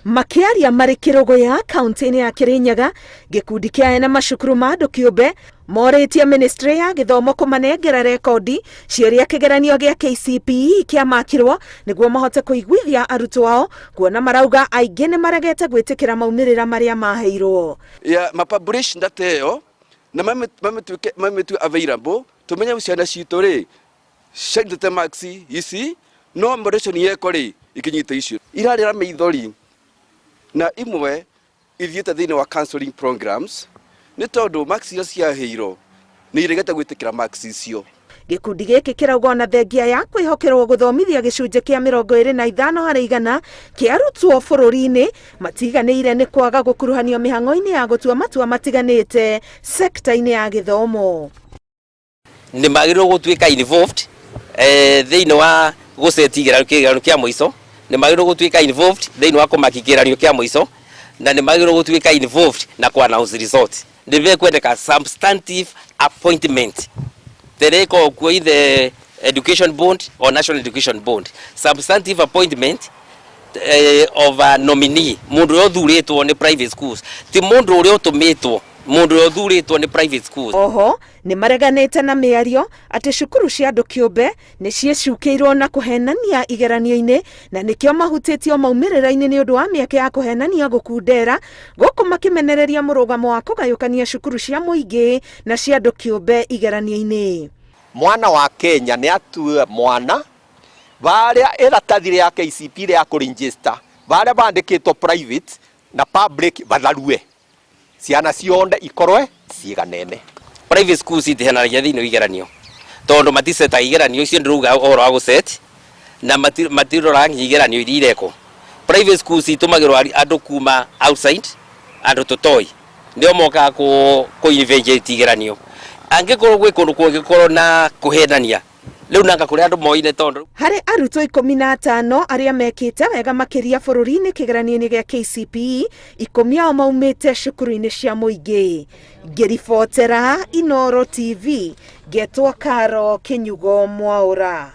Makiaria marĩ kĩrũgũ ya kaunti-inĩ ya Kirinyaga, gĩkundi kĩa ene macukuru ma andũ kĩũmbe morĩtie ministry ya gĩthomo kũmanengera rekondi ciĩria kĩgeranio gĩa KCPE kĩamakirwo nĩguo mahote kũiguithia arutwo ao, kuona marauga aingĩ nĩ maregete gwĩtĩkĩra maumĩrĩra marĩa maheirwo. Mapublish data ĩyo na mametue available tumenye ciana citũ rĩ ciendete marks ici no moderation yeko rĩ ikinyite icio irarĩra maithori na imwe ithiĩte thĩinĩ wa counseling programs nĩ tondũ marks icio ciaheirwo nĩ iregete gwĩtĩkĩra marks icio. Gĩkundi gĩkĩ kĩrauga na thengia ya kwĩhokerwo gũthomithia gĩcunjĩ kĩa 25% kĩa arutwo bũrũri-inĩ matiganĩire nĩ kwaga gũkuruhanio mĩhang'o-inĩ ya gũtua matua matiganĩte sekta-inĩ ya gĩthomo. Nĩ magĩrĩirwo gũtuĩka involved thĩinĩ wa gũseti kĩgeranio kĩa mũico, nĩ magĩrĩirwo gũtuĩka involved thĩinĩ wa kũmaki kĩgeranio kĩa mũico, na nĩ magĩrĩirwo gũtuĩka involved na kũ-announce result. Nĩ kwendeka substantive appointment tereko kwa the education board or national education board, substantive appointment of a nominee, mundu ũrĩa ũthurĩtwo nĩ private schools, ti mundu ũrĩa ũtũmĩtwo, mundu ũrĩa ũthurĩtwo nĩ private schools. Oho nĩ mareganĩte na mĩario atĩ cukuru cia andũ kĩũmbe nĩ ciĩcukĩirwo na kũhenania igeranio-inĩ na nĩkĩo mahutĩtio maumĩrĩra-inĩ nĩ ũndũ wa mĩeke ya kũhenania gũkundera, gũkũ makĩmenereria mũrũgamo wa kũgayũkania cukuru cia mũingĩ na cia andũ kĩũmbe igeranio-inĩ. Mwana wa Kenya nĩ atue mwana barĩa iratathi rĩa KCPE rĩa kũregister barĩa bandĩkĩtwo private na public batharue ciana cionde ikorwe ciiganene. Private schools itihenagia thĩinĩ wa igeranio tondũ matiseta igeranio icio ndĩrauga ũhoro wa gũset na matirora igeranio iria ireko. Private schools itumagĩrwo andũ kuma outside, andũ tũtoi nĩo mokaga kũ-evaluate igeranio. Angĩkorwo gwĩ kũndũ kũngĩkorwo na kũhenania rĩu nanga kũrĩa andũ moine tondũ harĩ arutwo 15 arĩa mekĩte wega makĩria bũrũri-inĩ kĩgeranio-inĩ gĩa KCPE, 10 ao maumĩte cukuru-inĩ cia mũingĩ. Ngĩribotera Inooro TV, ngetwo Karo Kinyugo Mwaũra.